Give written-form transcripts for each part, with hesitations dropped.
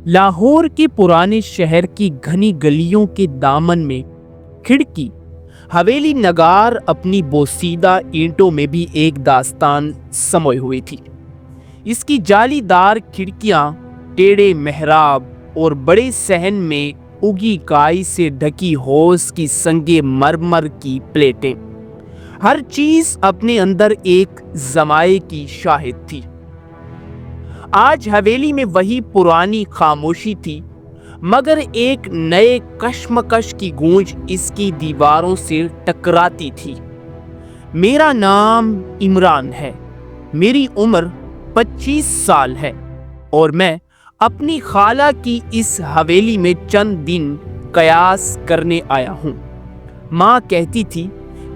لاہور کے پرانے شہر کی گھنی گلیوں کے دامن میں کھڑکی حویلی نگار اپنی بوسیدہ اینٹوں میں بھی ایک داستان سموئے ہوئی تھی۔ اس کی جالی دار کھڑکیاں، ٹیڑھے محراب اور بڑے صحن میں اگی کائی سے ڈھکی حوض کی سنگ مرمر کی پلیٹیں، ہر چیز اپنے اندر ایک زمانے کی شاہد تھی۔ آج حویلی میں وہی پرانی خاموشی تھی، مگر ایک نئے کشمکش کی گونج اس کی دیواروں سے ٹکراتی تھی۔ میرا نام عمران ہے، میری عمر 25 سال ہے اور میں اپنی خالہ کی اس حویلی میں چند دن قیاس کرنے آیا ہوں۔ ماں کہتی تھی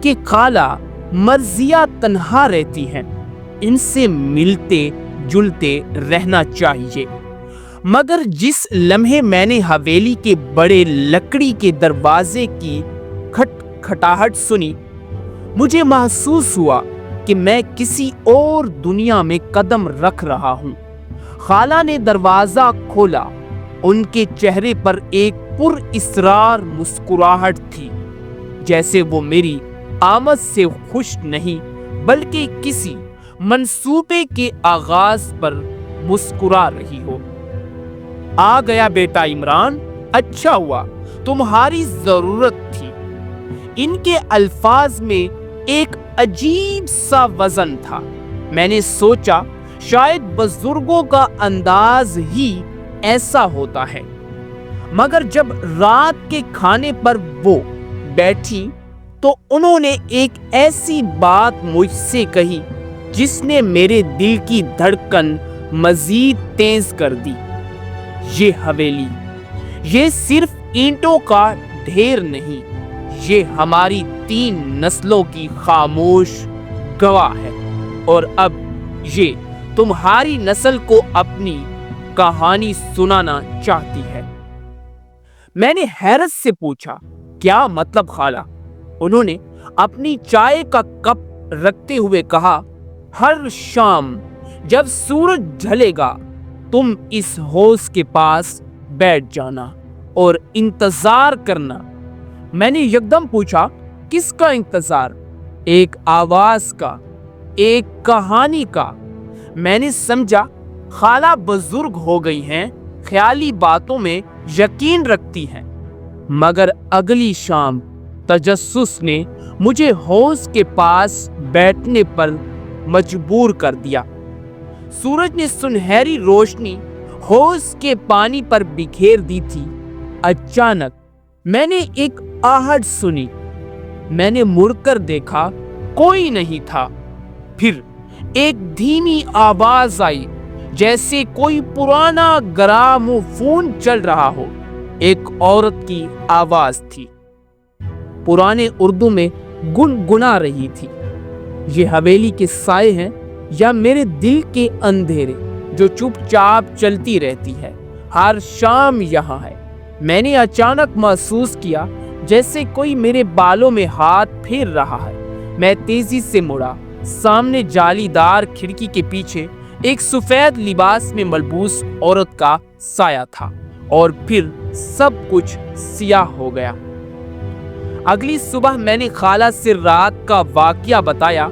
کہ خالہ مرضیہ تنہا رہتی ہیں، ان سے ملتے جلتے رہنا چاہیے۔ مگر جس لمحے میں نے حویلی کے بڑے لکڑی کے دروازے کی کھٹکھٹاہٹ سنی، مجھے محسوس ہوا کہ میں کسی اور دنیا میں قدم رکھ رہا ہوں۔ خالہ نے دروازہ کھولا، ان کے چہرے پر ایک پر اسرار مسکراہٹ تھی، جیسے وہ میری آمد سے خوش نہیں بلکہ کسی منصوبے کے آغاز پر مسکرا رہی ہو۔ آ گیا بیٹا عمران، اچھا ہوا، تمہاری ضرورت تھی۔ ان کے الفاظ میں ایک عجیب سا وزن تھا۔ میں نے سوچا شاید بزرگوں کا انداز ہی ایسا ہوتا ہے۔ مگر جب رات کے کھانے پر وہ بیٹھی تو انہوں نے ایک ایسی بات مجھ سے کہی جس نے میرے دل کی دھڑکن مزید تیز کر دی۔ یہ حویلی، یہ صرف اینٹوں کا ڈھیر نہیں، یہ ہماری 3 نسلوں کی خاموش گواہ ہے، اور اب یہ تمہاری نسل کو اپنی کہانی سنانا چاہتی ہے۔ میں نے حیرت سے پوچھا، کیا مطلب خالہ؟ انہوں نے اپنی چائے کا کپ رکھتے ہوئے کہا، ہر شام جب سورج ڈھلے گا تم اس حوض کے پاس بیٹھ جانا اور انتظار کرنا۔ میں نے یکدم پوچھا، کس کا انتظار؟ ایک آواز کا، ایک کہانی کا۔ میں نے سمجھا خالہ بزرگ ہو گئی ہیں، خیالی باتوں میں یقین رکھتی ہیں۔ مگر اگلی شام تجسس نے مجھے حوض کے پاس بیٹھنے پر مجبور کر دیا۔ سورج نے سنہری روشنی حوض کے پانی پر بکھیر دی تھی۔ اچانک میں نے ایک آہٹ سنی۔ میں نے مڑ کر دیکھا، کوئی نہیں تھا۔ پھر ایک دھیمی آواز آئی، جیسے کوئی پرانا گرامو فون چل رہا ہو۔ ایک عورت کی آواز تھی، پرانے اردو میں گنگنا رہی تھی، یہ حویلی کے سائے ہیں یا میرے دل کے اندھیرے جو چپ چاپ چلتی رہتی ہے، ہر شام یہاں ہے۔ میں نے اچانک محسوس کیا جیسے کوئی میرے بالوں میں ہاتھ پھیر رہا ہے۔ میں تیزی سے مڑا، سامنے جالی دار کھڑکی کے پیچھے ایک سفید لباس میں ملبوس عورت کا سایہ تھا، اور پھر سب کچھ سیاہ ہو گیا۔ اگلی صبح میں نے خالہ سے رات کا واقعہ بتایا۔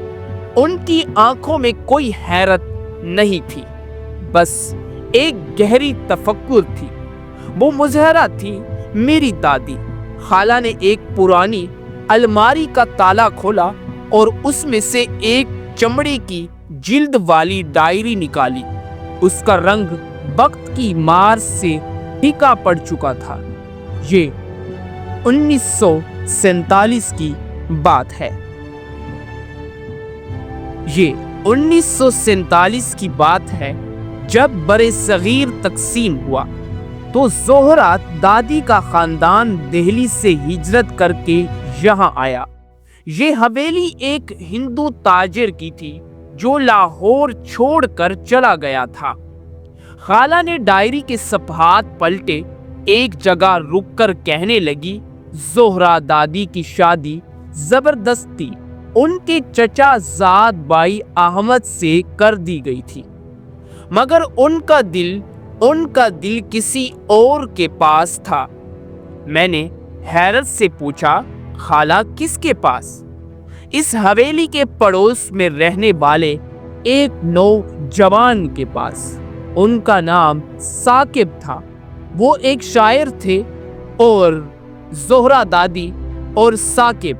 ان کی آنکھوں میں کوئی حیرت نہیں تھی، بس ایک گہری تفکر تھی۔ وہ مظاہرہ تھی میری دادی۔ خالہ نے ایک پرانی الماری کا تالا کھولا اور اس میں سے ایک چمڑے کی جلد والی ڈائری نکالی۔ اس کا رنگ وقت کی مار سے پھیکا پڑ چکا تھا۔ یہ 1947 کی بات ہے۔ یہ 1947 کی بات ہے، جب برِ صغیر تقسیم ہوا تو زہرا دادی کا خاندان دہلی سے ہجرت کر کے یہاں آیا۔ یہ حویلی ایک ہندو تاجر کی تھی جو لاہور چھوڑ کر چلا گیا تھا۔ خالہ نے ڈائری کے صفحات پلٹے، ایک جگہ رک کر کہنے لگی، زہرا دادی کی شادی زبردستی ان کے چچا زاد بھائی احمد سے کر دی گئی تھی، مگر ان کا دل ان کا دل کسی اور کے پاس تھا۔ میں نے حیرت سے پوچھا، خالہ کس کے پاس؟ اس حویلی کے پڑوس میں رہنے والے ایک نوجوان کے پاس۔ ان کا نام ثاقب تھا۔ وہ ایک شاعر تھے اور زہرہ دادی اور ثاقب،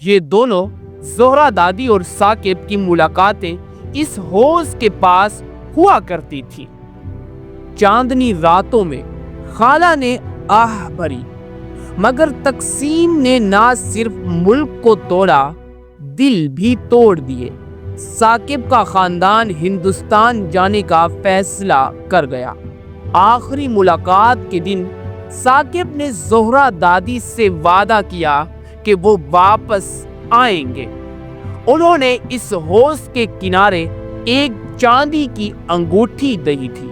یہ دونوں، زہرہ دادی اور ثاقب کی ملاقاتیں اس حوض کے پاس ہوا کرتی تھی۔ چاندنی راتوں میں خالہ نے آہ بھری، مگر تقسیم نے نہ صرف ملک کو توڑا، دل بھی توڑ دیے۔ ثاقب کا خاندان ہندوستان جانے کا فیصلہ کر گیا۔ آخری ملاقات کے دن ثاقب نے زہرہ دادی سے وعدہ کیا کہ وہ واپس آئیں گے۔ انہوں نے اس حوض کے کنارے ایک چاندی کی انگوٹھی دی تھی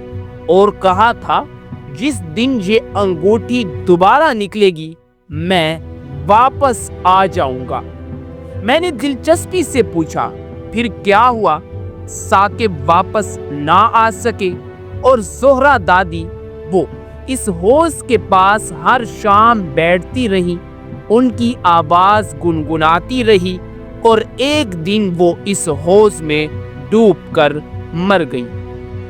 اور کہا تھا، جس دن یہ انگوٹھی دوبارہ نکلے گی میں واپس آ جاؤں گا۔ میں نے دلچسپی سے پوچھا، پھر کیا ہوا؟ ثاقب واپس نہ آ سکے اور زہرہ دادی وہ اس حوض کے پاس ہر شام بیٹھتی رہی، ان کی آواز گنگناتی رہی اور ایک دن وہ اس حوض میں ڈوب کر مر گئی۔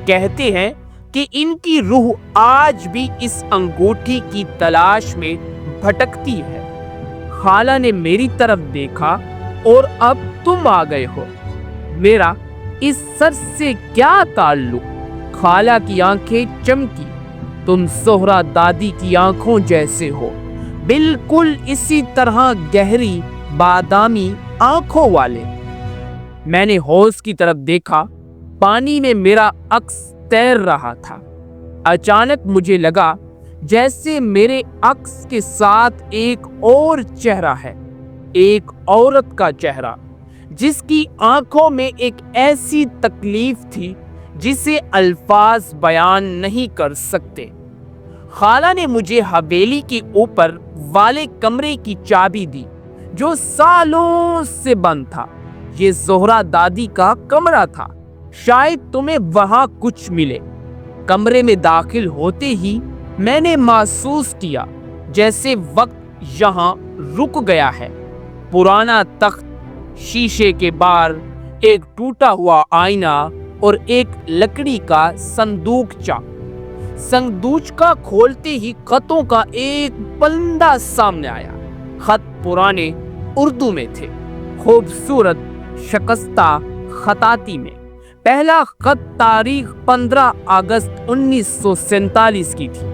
کہتے ہیں کہ ان کی روح آج بھی اس انگوٹھی کی تلاش میں بھٹکتی ہے۔ خالہ نے میری طرف دیکھا، اور اب تم آ گئے ہو، میرا اس سر سے کیا تعلق؟ خالہ کی آنکھیں چمکی، تم زہرہ دادی کی آنکھوں جیسے ہو، بالکل اسی طرح گہری بادامی آنکھوں والے۔ میں نے حوض کی طرف دیکھا، پانی میں میرا عکس تیر رہا تھا۔ اچانک مجھے لگا جیسے میرے عکس کے ساتھ ایک اور چہرہ ہے، ایک عورت کا چہرہ جس کی آنکھوں میں ایک ایسی تکلیف تھی جسے الفاظ بیان نہیں کر سکتے۔ خالہ نے مجھے حویلی کے اوپر والے کمرے کی چابی دی جو سالوں سے بند تھا۔ یہ زہرہ دادی کا کمرہ تھا، شاید تمہیں وہاں کچھ ملے۔ کمرے میں داخل ہوتے ہی میں نے محسوس کیا جیسے وقت یہاں رک گیا ہے۔ پرانا تخت، شیشے کے بار، ایک ٹوٹا ہوا آئینہ اور ایک لکڑی کا صندوقچہ۔ صندوقچہ کھولتے ہی خطوں کا ایک بندہ سامنے آیا۔ خط پرانے اردو میں تھے، خوبصورت شکستہ خطاطی میں۔ پہلا خط تاریخ 15 اگست 1947 کی تھی۔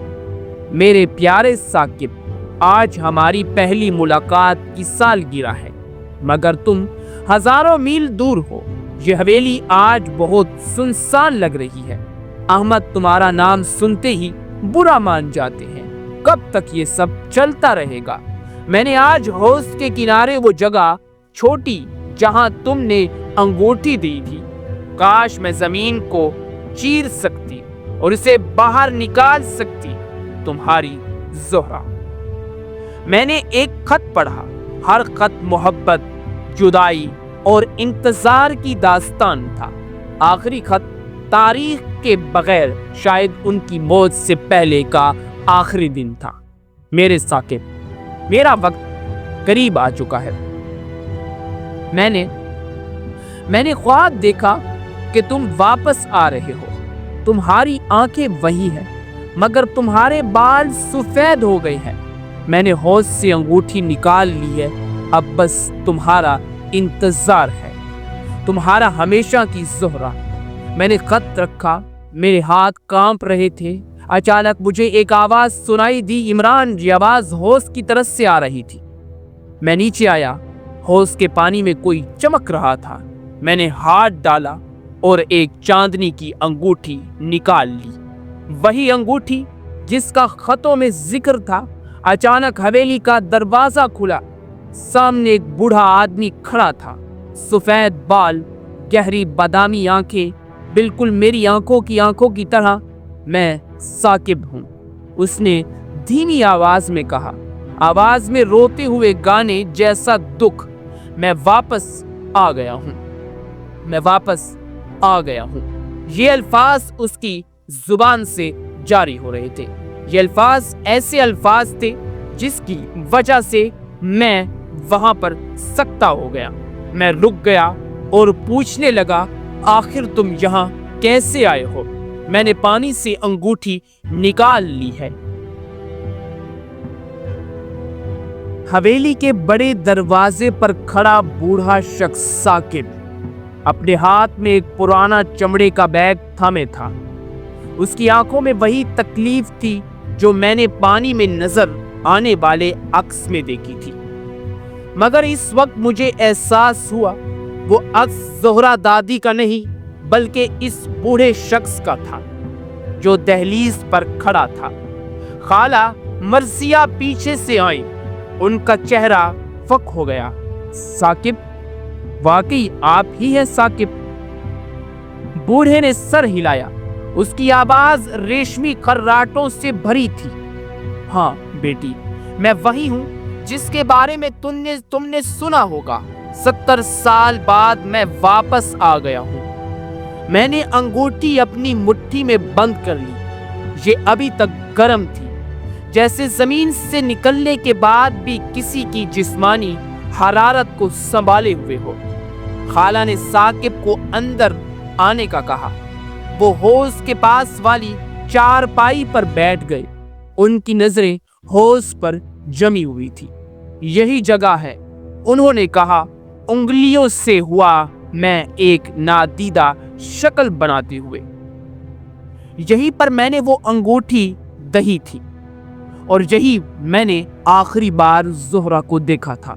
میرے پیارے ثاقب، آج ہماری پہلی ملاقات کی سالگرہ ہے، مگر تم ہزاروں میل دور ہو۔ یہ حویلی آج بہت سنسان لگ رہی ہے۔ احمد تمہارا نام سنتے ہی برا مان جاتے ہیں۔ کب تک یہ سب چلتا رہے گا؟ میں نے آج حوض کے کنارے وہ جگہ چھوٹی جہاں تم نے انگوٹھی دی تھی، کاش میں زمین کو چیر سکتی اور اسے باہر نکال سکتی۔ تمہاری زہرہ۔ میں نے ایک خط پڑھا، ہر خط محبت، جدائی اور انتظار کی داستان تھا۔ آخری خط تاریخ کے بغیر شاید ان کی موت سے پہلے کا آخری دن تھا۔ میرے ثاقب، میرا وقت قریب آ چکا ہے۔ میں نے خواب دیکھا کہ تم واپس آ رہے ہو۔ تمہاری آنکھیں وہی ہیں، مگر تمہارے بال سفید ہو گئے ہیں۔ میں نے حوض سے انگوٹھی نکال لی ہے، اب بس تمہارا انتظار ہے، تمہارا ہمیشہ کی زہرہ۔ میں نے خط رکھا، میرے ہاتھ کانپ رہے تھے۔ اچانک مجھے ایک آواز سنائی دی، عمران۔ یہ آواز حوض کی طرف سے آ رہی تھی۔ میں نیچے آیا، حوض کے پانی میں کوئی چمک رہا تھا۔ میں نے ہاتھ ڈالا اور ایک چاندنی کی انگوٹھی نکال لی، وہی انگوٹھی جس کا خطوں میں ذکر تھا۔ اچانک حویلی کا دروازہ کھلا، سامنے ایک بوڑھا آدمی کھڑا تھا، سفید بال، گہری بادامی آنکھیں، بالکل میری آنکھوں کی طرح۔ میں ثاقب ہوں، اس نے دھیمی آواز میں کہا، آواز میں روتے ہوئے گانے جیسا دکھ۔ میں واپس آ گیا ہوں، میں واپس آ گیا ہوں۔ یہ الفاظ اس کی زبان سے جاری ہو رہے تھے۔ یہ الفاظ ایسے الفاظ تھے جس کی وجہ سے میں وہاں پر سکتہ ہو گیا۔ میں رک گیا اور پوچھنے لگا، آخر تم یہاں کیسے آئے ہو؟ میں نے پانی سے انگوٹھی نکال لی ہے۔ حویلی کے بڑے دروازے پر کھڑا بوڑھا شخص ثاقب اپنے ہاتھ میں ایک پرانا چمڑے کا بیگ تھامے تھا۔ اس کی آنکھوں میں وہی تکلیف تھی جو میں نے پانی میں نظر آنے والے عکس میں دیکھی تھی، مگر اس وقت مجھے احساس ہوا وہ عکس زہرہ دادی کا نہیں بلکہ اس بوڑھے شخص کا تھا جو دہلیز پر کھڑا تھا۔ خالہ مرثیہ پیچھے سے آئیں، ان کا چہرہ فک ہو گیا۔ ثاقب، واقعی آپ ہی ہیں ثاقب؟ بوڑھے نے سر ہلایا، اس کی آواز ریشمی خراٹوں سے بھری تھی۔ ہاں بیٹی، میں وہی ہوں جس کے بارے میں تم نے سنا ہوگا۔ 70 سال بعد میں واپس آ گیا ہوں۔ میں نے انگوٹھی اپنی مٹھی میں بند کر لی، یہ ابھی تک گرم تھی، جیسے زمین سے نکلنے کے بعد بھی کسی کی جسمانی حرارت کو سنبھالے ہوئے ہو۔ خالہ نے ثاقب کو اندر آنے کا کہا۔ وہ حوض کے پاس والی چارپائی پر بیٹھ گئے۔ ان کی نظریں حوض پر جمی ہوئی تھی۔ یہی جگہ ہے، انہوں نے کہا، انگلیوں سے ہوا میں ایک نادیدہ شکل بناتے ہوئے۔ یہی پر میں نے وہ انگوٹھی دہی تھی، اور یہی میں نے آخری بار زہرہ کو دیکھا تھا۔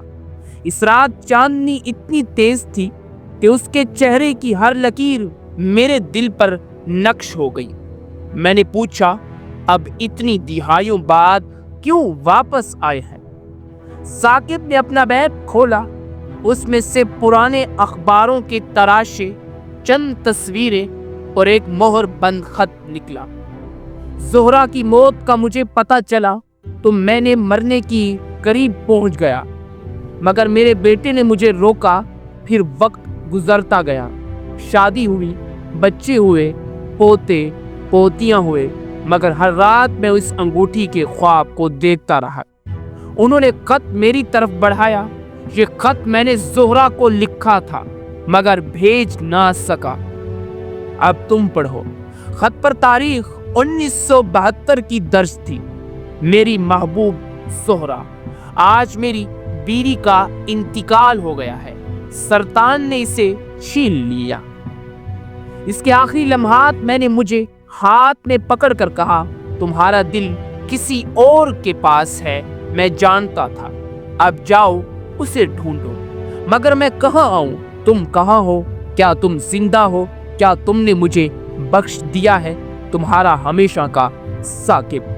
اس رات چاندنی اتنی تیز تھی کہ اس کے چہرے کی ہر لکیر میرے دل پر نقش ہو گئی۔ میں نے پوچھا، اب اتنی دہائیوں بعد کیوں واپس آئے ہیں؟ ثاقب نے اپنا بیگ کھولا، اس میں سے پرانے اخباروں کے تراشے، چند تصویریں اور ایک مہر بند خط نکلا۔ زہرہ کی موت کا مجھے پتہ چلا تو میں نے مرنے کی قریب پہنچ گیا، مگر میرے بیٹے نے مجھے روکا۔ پھر وقت گزرتا گیا، شادی ہوئی، بچے ہوئے، پوتے پوتیاں ہوئے، مگر ہر رات میں اس انگوٹھی کے خواب کو دیکھتا رہا۔ انہوں نے خط میری طرف بڑھایا۔ یہ خط میں نے زہرہ کو لکھا تھا مگر بھیج نہ سکا۔ اب تم پڑھو۔ خط پر تاریخ 1972 کی درج تھی۔ میری محبوب زہرہ، آج میری بیوی کا انتقال ہو گیا ہے، سرطان نے اسے چھین لیا۔ اس کے آخری لمحات میں نے مجھے ہاتھ میں پکڑ کر کہا، تمہارا دل کسی اور کے پاس ہے، میں جانتا تھا، اب جاؤ اسے ڈھونڈو۔ مگر میں کہاں آؤں؟ تم کہاں ہو؟ کیا تم زندہ ہو؟ کیا تم نے مجھے بخش دیا ہے؟ تمہارا ہمیشہ کا ثاقب۔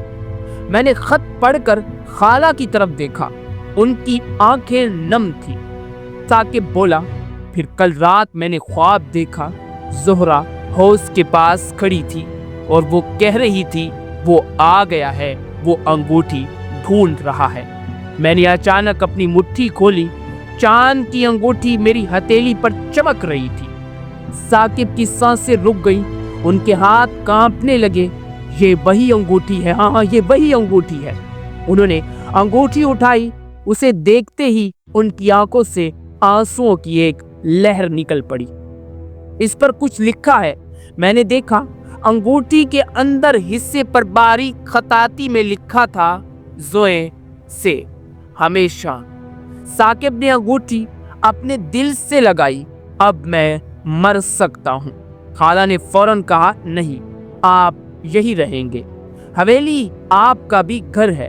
میں نے خط پڑھ کر خالہ کی طرف دیکھا، ان کی آنکھیں نم تھی۔ ثاقب بولا، پھر کل رات میں نے خواب دیکھا، زہرہ حوض کے پاس کھڑی تھی اور وہ کہہ رہی تھی، وہ آ گیا ہے، وہ انگوٹھی ڈھونڈ رہا ہے۔ میں نے اچانک اپنی مٹھی کھولی، چاند کی انگوٹھی میری ہتھیلی پر چمک رہی تھی۔ ثاقب کی سانسیں رک گئیں، ان کے ہاتھ کانپنے لگے۔ یہ وہی انگوٹھی ہے، ہاں یہ وہی انگوٹھی ہے۔ انہوں نے انگوٹھی اٹھائی، اسے دیکھتے ہی ان کی آنکھوں سے آنسوؤں کی ایک لہر نکل پڑی۔ اس پر کچھ لکھا ہے، میں نے دیکھا۔ انگوٹھی کے اندر حصے پر باریک خطاطی میں لکھا تھا، زوئے سے ہمیشہ۔ ثاقب نے انگوٹھی اپنے دل سے لگائی۔ اب میں مر سکتا ہوں۔ خالہ نے فوراً کہا، نہیں، آپ یہی رہیں گے، حویلی آپ کا بھی گھر ہے۔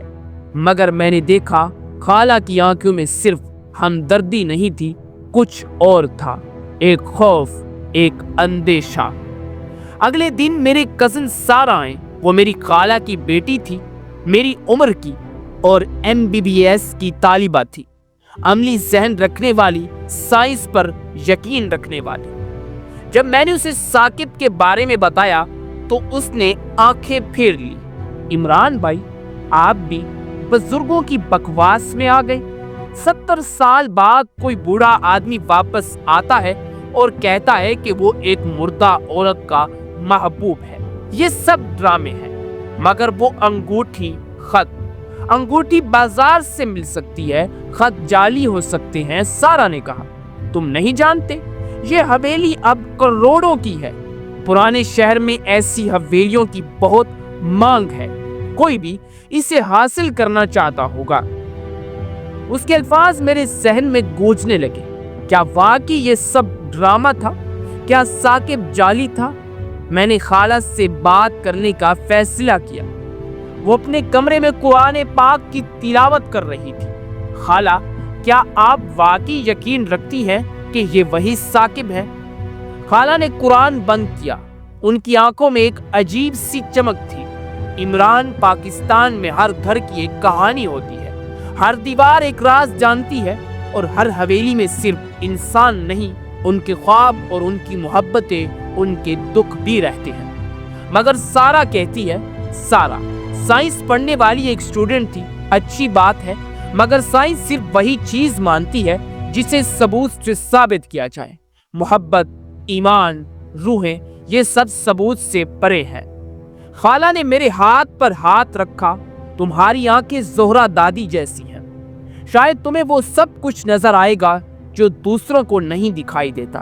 مگر میں نے دیکھا خالہ کی آنکھوں میں صرف ہمدردی نہیں تھی، کچھ اور تھا، ایک خوف، ایک اندیشہ۔ اگلے دن میرے کزن سارا آئے۔ وہ میری خالہ کی بیٹی تھی، میری عمر کی اور MBBS کی طالبہ تھی، عملی ذہن رکھنے والی، سائنس پر یقین رکھنے والی۔ جب میں نے اسے ثاقب کے بارے میں بتایا تو اس نے آنکھیں پھیر لی۔ عمران بھائی، آپ بھی بزرگوں کی بکواس میں آ گئے۔ 70 سال بعد کوئی بوڑھا آدمی واپس آتا ہے اور کہتا ہے کہ وہ ایک مردہ عورت کا محبوب ہے۔ یہ سب ڈرامے ہیں۔ मगर वो अंगूठी खत, अंगूठी बाजार से मिल सकती है, खत जाली हो सकते हैं। सारा ने कहा, तुम नहीं जानते, ये हवेली अब करोड़ों की है। पुराने शहर में ऐसी हवेलियों की बहुत मांग है, कोई भी इसे हासिल करना चाहता होगा। उसके अल्फाज मेरे जहन में गूंजने लगे। क्या वाकई ये सब ड्रामा था? क्या साकिब जाली था? मैंने खाला से बात करने का फैसला किया। वो अपने कमरे में कुरान पाक की तिलावत कर रही थी। खाला, क्या आप वाकई यकीन रखती हैं कि ये वही साकिब है? खाला ने कुरान बंद किया। उनकी आंखों में एक अजीब सी चमक थी। इमरान, पाकिस्तान में हर घर की एक कहानी होती है, हर दीवार एक राज जानती है, और हर हवेली में सिर्फ इंसान नहीं, उनके ख्वाब और उनकी मोहब्बतें, उनके दुख भी रहते हैं। मगर सारा कहती है, सारा साइंस पढ़ने वाली एक स्टूडेंट थी, अच्छी बात है, मगर साइंस सिर्फ वही चीज मानती है जिसे सबूत से साबित किया जाए। मोहब्बत, ईमान, रूहें, ये सब सबूत से परे हैं। खाला ने मेरे हाथ पर हाथ रखा। तुम्हारी आंखें जोहरा दादी जैसी हैं। शायद तुम्हें वो सब कुछ नजर आएगा जो दूसरों को नहीं दिखाई देता।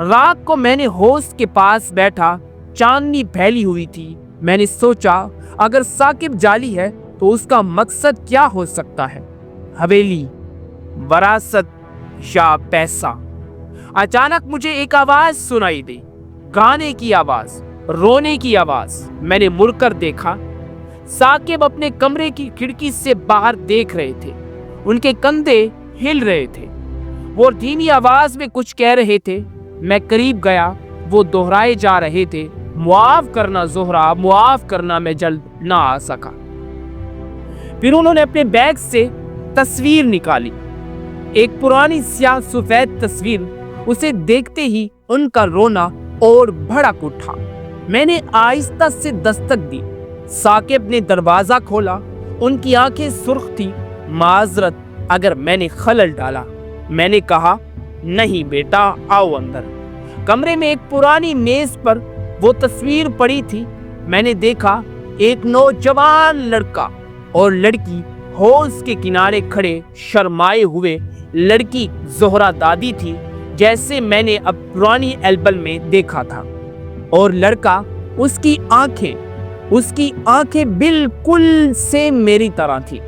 रात को मैंने होश के पास बैठा, चांदनी फैली हुई थी। मैंने सोचा, अगर साकिब जाली है तो उसका मकसद क्या हो सकता है? हवेली, वरासत या पैसा? अचानक मुझे एक आवाज सुनाई दी, गाने की आवाज, रोने की आवाज। मैंने मुड़कर देखा। साकिब अपने कमरे की खिड़की से बाहर देख रहे थे। उनके कंधे हिल रहे थे। वो धीमी आवाज में कुछ कह रहे थे। मैं करीब गया। वो दोहराए जा रहे थे, मुआफ करना जोहरा, मुआफ करना, मैं जल्द ना आ सका। फिर उन्होंने अपने बैग से तस्वीर निकाली, एक पुरानी स्याह सफेद तस्वीर। उसे देखते ही उनका रोना और भड़क उठा। मैंने आहिस्ता से दस्तक दी। साकिब ने दरवाजा खोला। उनकी आंखें सुर्ख थी। माजरत अगर मैंने खलल डाला। मैंने कहा, नहीं बेटा, आओ अंदर। कमरे में एक पुरानी मेज पर वो तस्वीर पड़ी थी। मैंने देखा एक नौजवान लड़का और लड़की हौज के किनारे खड़े शर्माए हुए। लड़की जोहरा दादी थी, जैसे मैंने अब पुरानी एल्बम में देखा था, और लड़का, उसकी आंखें बिल्कुल सेम मेरी तरह थी।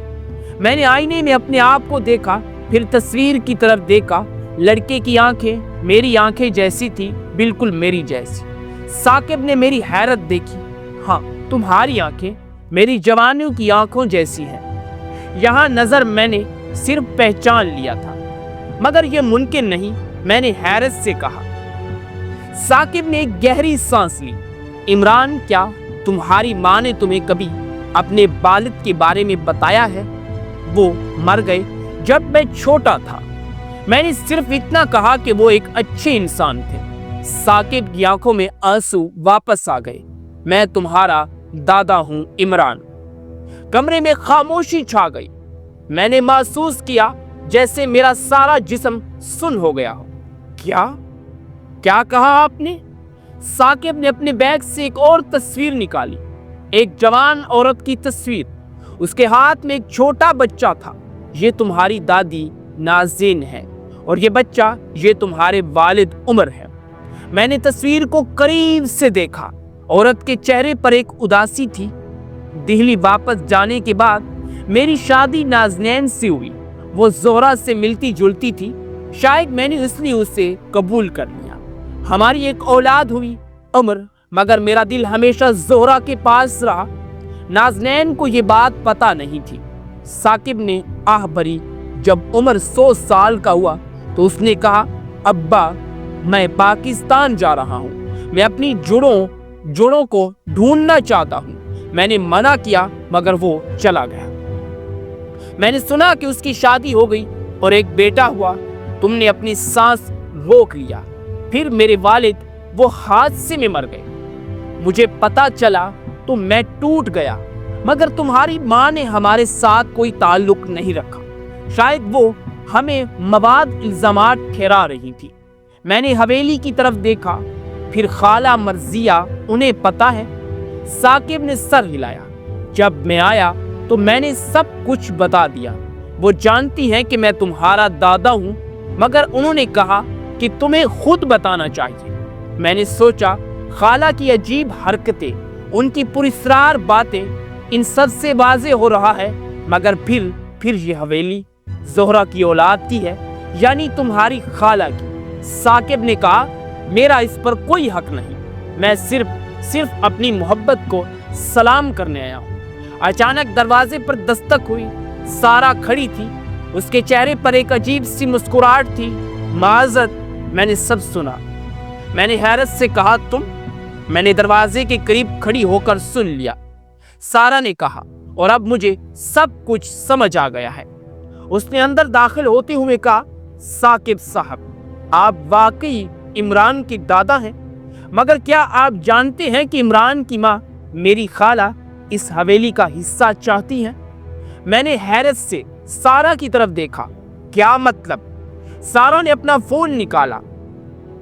मैंने आईने में अपने आप को देखा, फिर तस्वीर की तरफ देखा। लड़के की आंखें मेरी आंखें जैसी थी, बिल्कुल मेरी जैसी। साकिब ने मेरी हैरत देखी। हाँ, तुम्हारी आंखें मेरी जवानियों की आंखों जैसी हैं। यहाँ नजर मैंने सिर्फ पहचान लिया था, मगर यह मुमकिन नहीं, मैंने हैरत से कहा। साकिब ने एक गहरी सांस ली। इमरान, क्या तुम्हारी माँ ने तुम्हें कभी अपने वालिद के बारे में बताया है? वो मर गए जब मैं छोटा था। मैंने सिर्फ इतना कहा कि वो एक अच्छे इंसान थे। साकिब की आंखों में आंसू वापस आ गए। मैं तुम्हारा दादा हूं इमरान। कमरे में खामोशी छा गई। मैंने महसूस किया जैसे मेरा सारा जिस्म सुन हो गया हो। क्या कहा आपने? साकिब ने अपने बैग से एक और तस्वीर निकाली, एक जवान औरत की तस्वीर। उसके हाथ में एक छोटा बच्चा था। ये तुम्हारी दादी नाज़रीन है, और ये बच्चा, ये तुम्हारे वालिद उमर है। मैंने तस्वीर को करीब से देखा। औरत के चेहरे पर एक उदासी थी। दिल्ली वापस जाने के बाद मेरी शादी नाज़नैन से हुई। वो जोहरा से मिलती जुलती थी, शायद मैंने इसलिए उसे कबूल कर लिया। हमारी एक औलाद हुई, उमर, मगर मेरा दिल हमेशा जोहरा के पास रहा। नाज़नैन को ये बात पता नहीं थी। साकिब ने आह भरी। जब उमर 100 साल का हुआ तो उसने कहा, अब्बा, मैं पाकिस्तान जा रहा हूँ। मैं अपनी जुड़ों को ढूंढना चाहता हूँ। मैंने मना किया, मगर वो चला गया। मैंने सुना कि उसकी शादी हो गई और एक बेटा हुआ। तुमने अपनी सांस रोक लिया। फिर मेरे वालिद वो हादसे में मर गए। मुझे पता चला तो मैं टूट गया, मगर तुम्हारी माँ ने हमारे साथ कोई ताल्लुक नहीं रखा। शायद वो हमें मवाद इल्जामात ठहरा रही थी। मैंने हवेली की तरफ देखा, फिर खाला मर्जिया, उन्हें पता है? साकिब ने सर हिलाया। जब मैं आया तो मैंने सब कुछ बता दिया। वो जानती हैं कि मैं तुम्हारा दादा हूँ, मगर उन्होंने कहा कि तुम्हें खुद बताना चाहिए। मैंने सोचा खाला की अजीब हरकतें, उनकी पुरस्रार बातें, इन सब से वाज़ेह हो रहा है, मगर फिर ये हवेली ज़ोहरा की औलाद की है, यानी तुम्हारी खाला की। साकिब ने कहा, मेरा इस पर कोई हक नहीं, मैं सिर्फ अपनी मोहब्बत को सलाम करने आया हूँ। अचानक दरवाजे पर दस्तक हुई। सारा खड़ी थी, उसके चेहरे पर एक अजीब सी मुस्कुराहट थी। माज़रत, मैंने सब सुना। मैंने हैरत से कहा, तुम? मैंने दरवाजे के करीब खड़ी होकर सुन लिया। सारा ने कहा, और अब मुझे सब कुछ समझ आ गया है। उसने अंदर दाखिल होते हुए कहा, साकिब साहब, आप वाकई इमरान के दादा हैं, मगर क्या आप जानते हैं कि इमरान की माँ मेरी खाला इस हवेली का हिस्सा चाहती हैं? मैंने हैरत से सारा की तरफ देखा। क्या मतलब? सारा ने अपना फोन निकाला।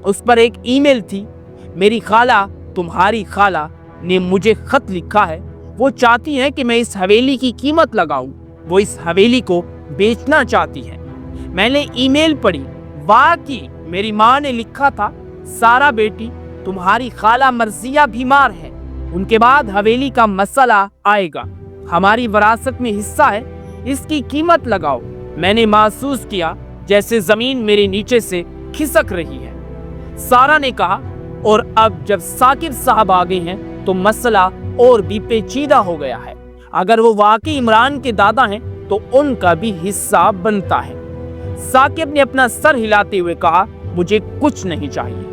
उस पर एक ईमेल थी। मेरी खाला, तुम्हारी खाला ने मुझे खत लिखा है। वो चाहती हैं कि मैं इस हवेली की कीमत लगाऊं। वो इस हवेली को बेचना चाहती हैं। मैंने ईमेल पढ़ी। वाकई मेरी माँ ने लिखा था, सारा बेटी, तुम्हारी खाला मर्जिया बीमार है, उनके बाद हवेली का मसला आएगा। हमारी विरासत में हिस्सा है, इसकी कीमत लगाओ। मैंने महसूस किया जैसे जमीन मेरे नीचे से खिसक रही है। सारा ने कहा, और अब जब साकिब साहब आ गए हैं तो मसला और भी पेचीदा हो गया है। अगर वो वाकई इमरान के दादा हैं तो उनका भी हिस्सा बनता है। साकिब ने अपना सर हिलाते हुए कहा, मुझे कुछ नहीं चाहिए,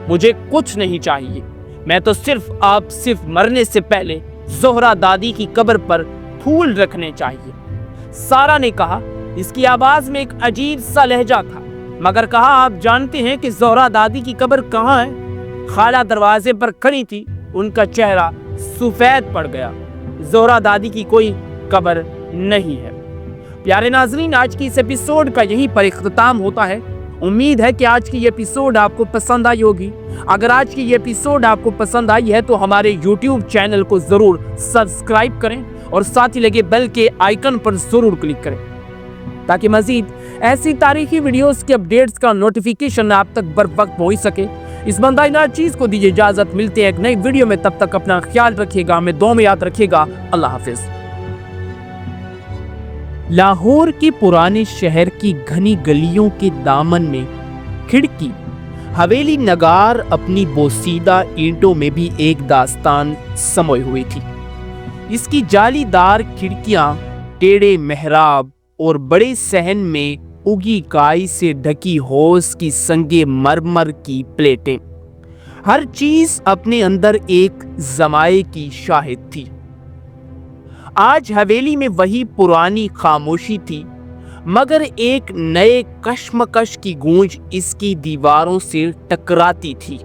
मुझे कुछ नहीं चाहिए। मैं तो सिर्फ मरने से पहले ज़ोहरा दादी की कब्र पर फूल रखने चाहिए। सारा ने कहा, इसकी आवाज में एक अजीब सा लहजा था, मगर कहा, आप जानते हैं कि ज़ोहरा दादी की कब्र कहाँ है? खाला दरवाजे पर खड़ी थी, उनका चेहरा सफेद पड़ गया। ज़ोहरा दादी की कोई कब्र नहीं है। प्यारे नाज़रीन, आज की इस एपिसोड का यहीं पर इख्तिताम होता है। उम्मीद है कि आज की ये एपिसोड आपको पसंद आई होगी। अगर आज की ये एपिसोड आपको पसंद आई है तो हमारे YouTube चैनल को ज़रूर सब्सक्राइब करें और साथ ही लगे बेल के आइकन पर ज़रूर क्लिक करें, ताकि मज़ीद ऐसी तारीखी वीडियोस के अपडेट्स का नोटिफिकेशन आप तक बर वक्त पहुँच सके। इस बंदाइना चीज़ को दीजिए इजाज़त। मिलते हैं एक नई वीडियो में, तब तक अपना ख्याल रखिएगा, हमें दुआ में याद रखिएगा। अल्लाह हाफिज़। लाहौर के पुराने शहर की घनी गलियों के दामन में खिड़की हवेली नगार अपनी बोसीदा ईंटों में भी एक दास्तान समोए हुई थी। इसकी जालीदार खिड़कियां, टेढ़े मेहराब और बड़े सहन में उगी काई से ढकी होस की संगे मरमर की प्लेटें, हर चीज अपने अंदर एक जमाए की शाहिद थी। आज हवेली में वही पुरानी खामोशी थी, मगर एक नए कश्मकश की गूंज इसकी दीवारों से टकराती थी।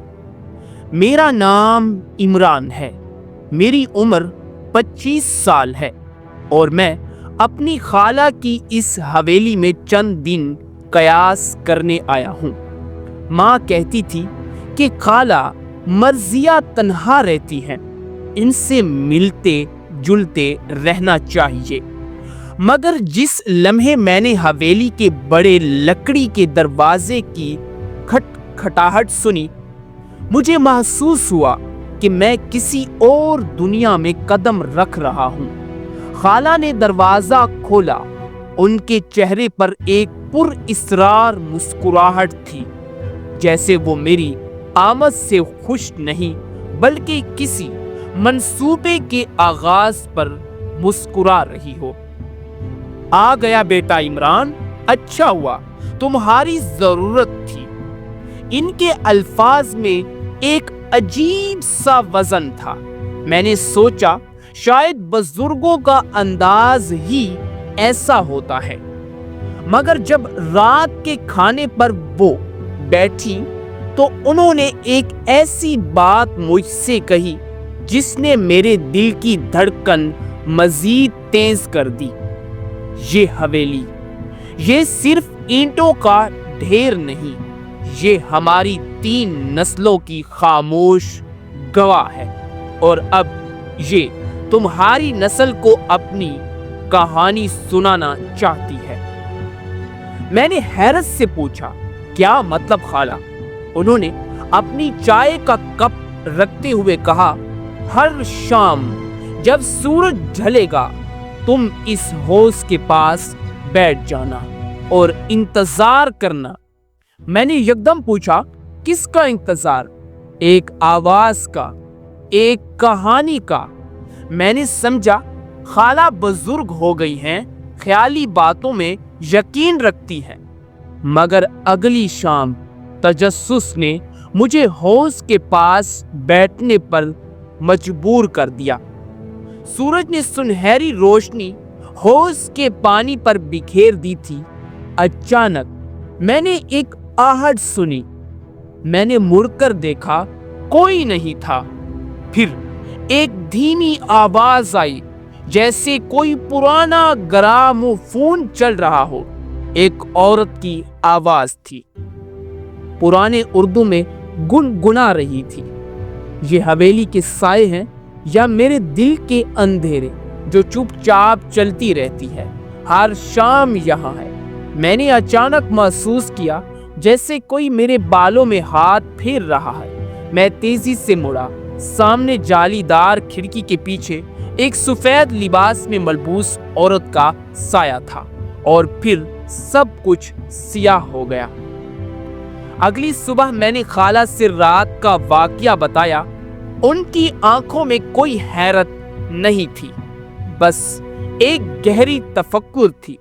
मेरा नाम इमरान है, मेरी उम्र 25 साल है और मैं अपनी खाला की इस हवेली में चंद दिन कयास करने आया हूँ। माँ कहती थी कि खाला मर्जिया तन्हा रहती हैं, इनसे मिलते जुलते रहना चाहिए। मगर जिस लम्हे मैंने हवेली के बड़े लकड़ी के दरवाजे की खटखटाहट सुनी, मुझे महसूस हुआ कि मैं किसी और दुनिया में कदम रख रहा हूँ। खाला ने दरवाजा खोला। उनके चेहरे पर एक पुरइसरार मुस्कुराहट थी, जैसे वो मेरी आमद से खुश नहीं बल्कि किसी मंसूबे के आगाज पर मुस्कुरा रही हो। आ गया बेटा इमरान, अच्छा हुआ, तुम्हारी जरूरत थी। इनके अल्फाज में एक अजीब सा वजन था। मैंने सोचा शायद बुजुर्गों का अंदाज ही ऐसा होता है, मगर जब रात के खाने पर वो बैठी तो उन्होंने एक ऐसी बात मुझसे कही जिसने मेरे दिल की धड़कन मजीद तेज कर दी। ये हवेली, ये सिर्फ ईंटों का ढेर नहीं, ये हमारी 3 नस्लों की खामोश गवाह है। और अब ये तुम्हारी नस्ल को अपनी कहानी सुनाना चाहती है। मैंने हैरत से पूछा, क्या मतलब खाला? उन्होंने अपनी चाय का कप रखते हुए कहा, हर शाम जब सूरज ढलेगा तुम इस हौज के पास बैठ जाना और इंतजार करना। मैंने एकदम पूछा, किसका इंतजार? एक आवाज का, एक कहानी का। मैंने समझा खाला बुजुर्ग हो गई हैं, ख्याली बातों में यकीन रखती हैं। मगर अगली शाम तजस्सुस ने मुझे हौज के पास बैठने पर मजबूर कर दिया। सूरज ने सुनहरी रोशनी हौज के पानी पर बिखेर दी थी। अचानक मैंने एक आहट सुनी। मैंने मुड़कर देखा, कोई नहीं था। फिर एक धीमी आवाज आई, जैसे कोई पुराना ग्रामोफोन चल रहा हो। एक औरत की आवाज थी, पुराने उर्दू में गुनगुना रही थी। ये हवेली के साए हैं या मेरे दिल के अंधेरे जो चुपचाप चलती रहती है, हर शाम यहाँ है। मैंने अचानक महसूस किया जैसे कोई मेरे बालों में हाथ फेर रहा है। मैं तेजी से मुड़ा। सामने जालीदार खिड़की के पीछे एक सफेद लिबास में मलबूस औरत का साया था और फिर सब कुछ सियाह हो गया। अगली सुबह मैंने खाला से रात का वाकया बताया। उनकी आंखों में कोई हैरत नहीं थी, बस एक गहरी तफक्कुर थी।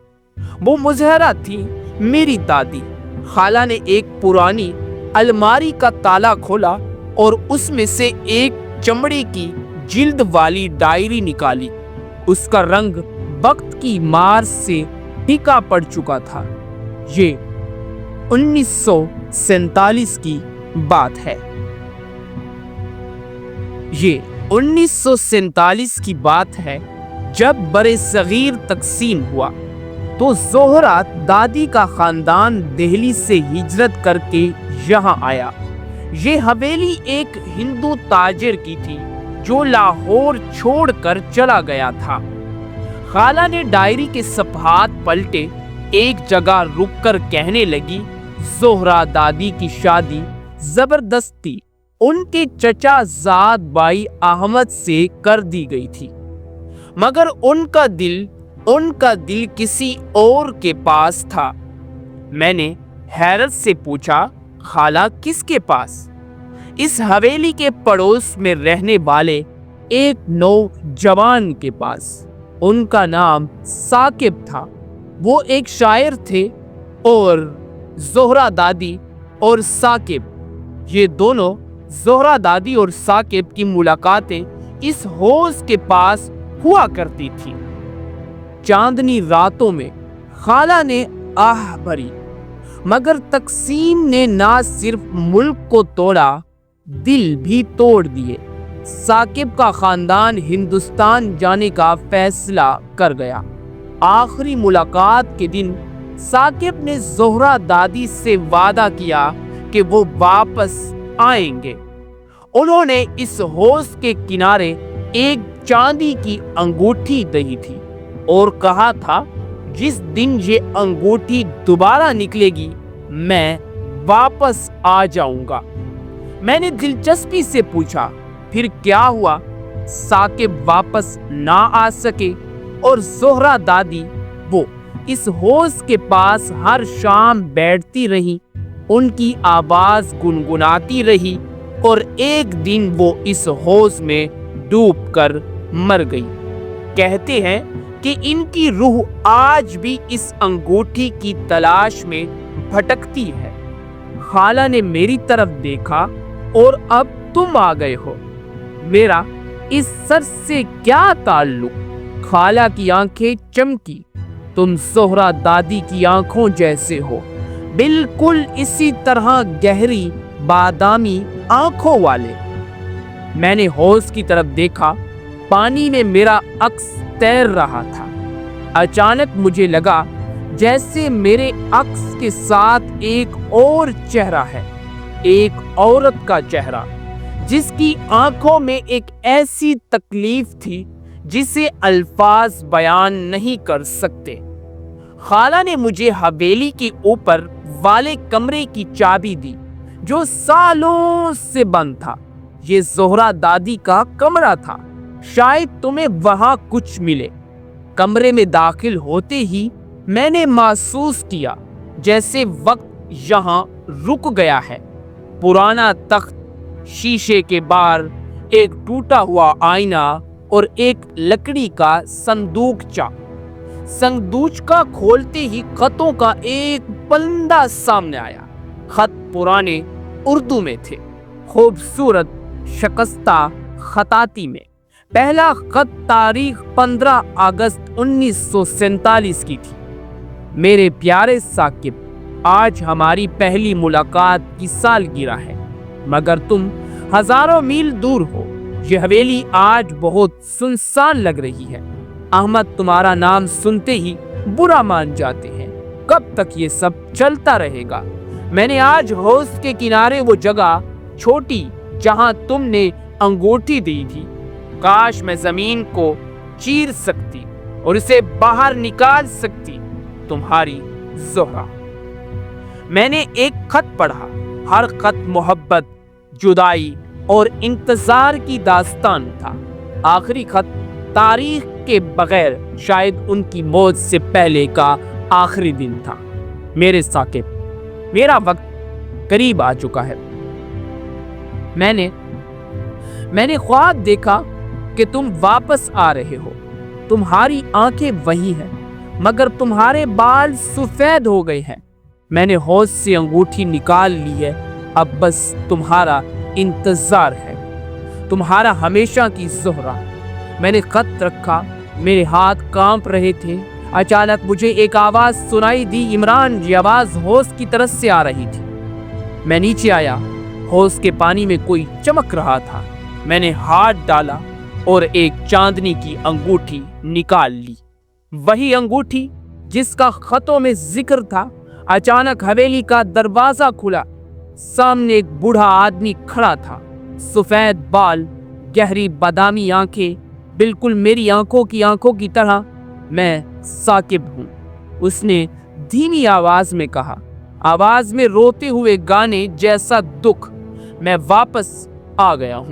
वो मुजहरा थी, मेरी दादी। खाला ने एक पुरानी अलमारी का ताला खोला और उसमें से एक चमड़े की जिल्द वाली डायरी निकाली। उसका रंग वक्त की मार से फीका पड़ चुका था। ये 1947 की बात है। ये 1947 की बात है, जब बड़े सगीर तकसीम हुआ तो जोहरा दादी का खानदान दिल्ली से हिजरत करके यहाँ आया। ये हवेली एक हिंदू ताजिर की थी जो लाहौर छोड़कर चला गया था। खाला ने डायरी के सफ़हात पलटे, एक जगह रुककर कहने लगी, जोहरा दादी की शादी जबरदस्ती उनके चचा ज़ाद भाई अहमद से कर दी गई थी, मगर उनका दिल किसी और के पास था। मैंने हैरत से पूछा, खाला किसके पास? इस हवेली के पड़ोस में रहने वाले एक नौजवान के पास। उनका नाम साकिब था। वो एक शायर थे और जोहरा दादी और साकिब, ये दोनों, जोहरा दादी और साकिब की मुलाकातें इस हौज के पास हुआ करती थी। चांदनी रातों में खाला ने आह भरी, मगर तकसीम ने ना सिर्फ मुल्क को तोड़ा, दिल भी तोड़ दिए। साकिब का खानदान हिंदुस्तान जाने का फैसला कर गया। आखिरी मुलाकात के दिन साकिब ने जोहरा दादी से वादा किया कि वो वापस आएंगे। उन्होंने इस हौज के किनारे एक चांदी की अंगूठी दी थी और कहा था, जिस दिन ये अंगूठी दोबारा निकलेगी मैं वापस आ जाऊंगा। मैंने दिलचस्पी से पूछा, फिर क्या हुआ? साकिब वापस ना आ सके और जोहरा दादी वो इस हौज के पास हर शाम बैठती रही, उनकी आवाज गुनगुनाती रही और एक दिन वो इस हौज में डूबकर मर गई। कहते हैं कि इनकी रूह आज भी इस अंगूठी की तलाश में भटकती है। खाला ने मेरी तरफ देखा, और अब तुम आ गए हो, मेरा इस सर से क्या ताल्लुक? खाला की आंखें चमकी। तुम जोहरा दादी की आंखों जैसे हो, बिल्कुल इसी तरह गहरी बादामी आंखों वाले। मैंने हौज की तरफ देखा। पानी में मेरा अक्स तैर रहा था। अचानक मुझे लगा जैसे मेरे अक्स के साथ एक और चेहरा है, एक औरत का चेहरा, जिसकी आंखों में एक ऐसी तकलीफ थी जिसे अल्फाज बयान नहीं कर सकते। खाला ने मुझे हवेली के ऊपर वाले कमरे की चाबी दी जो सालों से बंद था। ये जोहरा दादी का कमरा था, शायद तुम्हें वहां कुछ मिले। कमरे में दाखिल होते ही मैंने महसूस किया जैसे वक्त यहाँ रुक गया है। पुराना तख्त, शीशे के बार, एक टूटा हुआ आईना और एक लकड़ी का संदूकचा खोलते ही खतों का एक पलंदा सामने आया। खत पुराने उर्दू में थे, खूबसूरत शिकस्ता खताती में। पहला खत तारीख 15 अगस्त 1947 की थी। मेरे प्यारे साकिब, आज हमारी पहली मुलाकात की सालगिरह है, मगर तुम हजारों मील दूर हो। ये हवेली आज बहुत सुनसान लग रही है। अहमद तुम्हारा नाम सुनते ही बुरा मान जाते हैं। कब तक ये सब चलता रहेगा? मैंने आज हौज के किनारे वो जगह छोटी जहां तुमने अंगूठी दी थी। काश मैं जमीन को चीर सकती और इसे बाहर निकाल सकती। तुम्हारी जोहरा। मैंने एक खत पढ़ा। हर खत मोहब्बत, जुदाई और इंतजार की दास्तान था। आखिरी खत तारीख के बगैर शायद उनकी मौत से पहले का आखिरी दिन था। मेरे साकिब, मेरा वक्त करीब आ चुका है। मैंने ख्वाब देखा कि तुम वापस आ रहे हो। तुम्हारी आंखें वही हैं, मगर तुम्हारे बाल सफेद हो गए हैं। मैंने हौज से अंगूठी निकाल ली है। अब बस तुम्हारा इंतजार है, तुम्हारा हमेशा की जोहरा। मैंने खत रखा, मेरे हाथ कांप रहे थे। अचानक मुझे एक आवाज सुनाई दी। इमरान। ये आवाज हौज की तरफ से आ रही थी। मैं नीचे आया। हौज के पानी में कोई चमक रहा था। मैंने हाथ डाला और एक चांदनी की अंगूठी निकाल ली, वही अंगूठी जिसका खतों में जिक्र था। अचानक हवेली का दरवाजा खुला। सामने एक बूढ़ा आदमी खड़ा था। सफेद बाल, गहरी बादामी आंखें, बिल्कुल मेरी आंखों की तरह। मैं साकिब हूँ, उसने धीमी आवाज में कहा, आवाज में रोते हुए गाने जैसा दुख। मैं वापस आ गया हूँ।